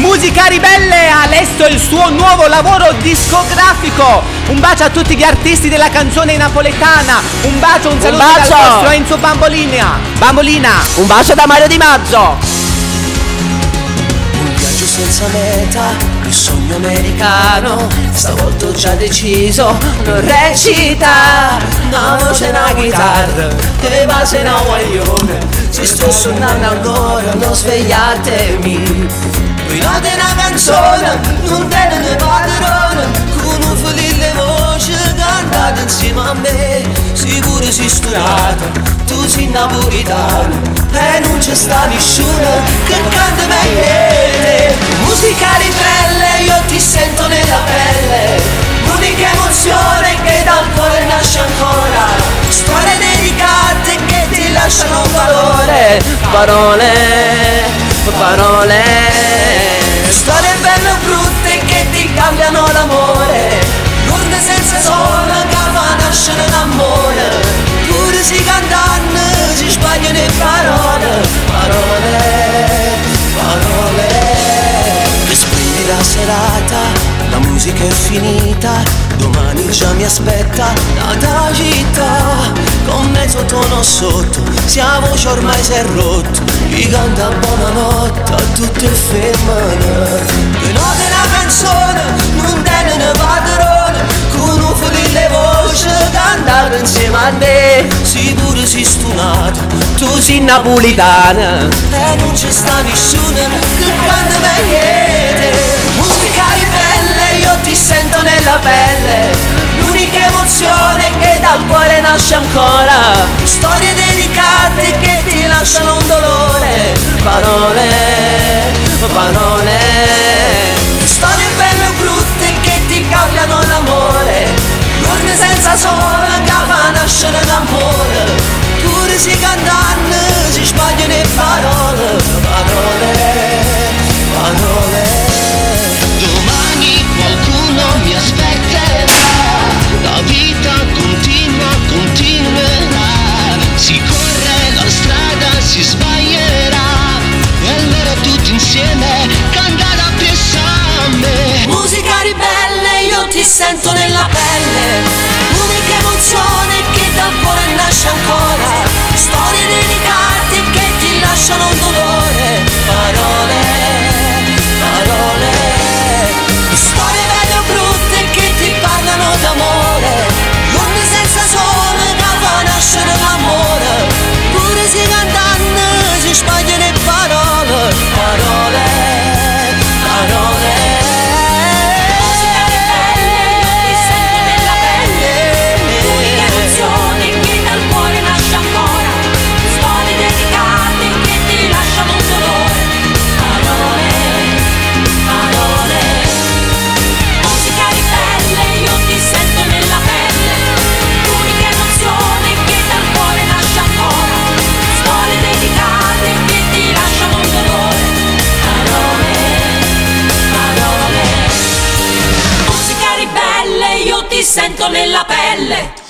Musica Ribelle ha adesso il suo nuovo lavoro discografico. Un bacio a tutti gli artisti della canzone napoletana. Un bacio, un saluto dal vostro Enzo Bambolina. Un bacio da Mario Di Maggio. Un viaggio senza meta, il sogno americano. Stavolta ho già deciso, non recita. Una voce e una chitarra, e base una guaglione. Ci sto suonando ancora, non svegliatemi. Note una canzone, non tiene padrone. Con un felice voce cantate insieme a me. Sicuro sei studiata, tu sei napolitano. E non c'è sta nessuno che canta meglio di te. Musica ribelle, io ti sento nella pelle. L'unica emozione che dal cuore nasce ancora. Storie dedicate che ti lasciano valore. Parole. Storie belle o brutte che ti cambiano l'amore. L'urne senza sole che fa nascere l'amore. Pure si cantano, si sbagliano le parole. Respiri la serata, la musica è finita. Domani già mi aspetta la città. Con mezzo tono sotto, sia voce ormai si è rotto. Mi canta buonanotte a tutte le femmine. Che note la canzone, non tiene padrone. Con un felice voce cantare insieme a te. Sicuro sei stunato, tu sei napolitana. E non c'è sta nessuno che canta meglio di te. Musica ribelle, io ti sento nella pelle. L'unica emozione che dal cuore nasce ancora. Storie dedicate che ti lasciano un dolore. Parole. Storie belle o brutte che ti cambiano l'amore. L'urne senza sole che fa nascere l'amore. Pure si cantano, si sbagliano le parole. Domani qualcuno mi aspetterà. La vita continuerà. Si corre la strada, si sbaglierà. E allora tutti insieme cantare appresso a me. Musica ribelle, io ti sento nella pelle. L'unica emozione che dal cuore nasce ancora. Storie dedicate che ti lasciano un dolore. Parole. Storie belle o brutte che ti parlano d'amore. L'urne senza sole che fa nascere l'amore. Pure si cantano, si sbagliano le parole. Musica ribelle, io ti sento nella pelle. L'unica emozione che dal cuore nasce ancora. Storie dedicate che ti lasciano un dolore. Musica ribelle, io ti sento nella pelle. L'unica emozione che dal cuore nasce ancora. Storie dedicate che ti lasciano un dolore. Parole. Musica ribelle, io ti sento nella pelle.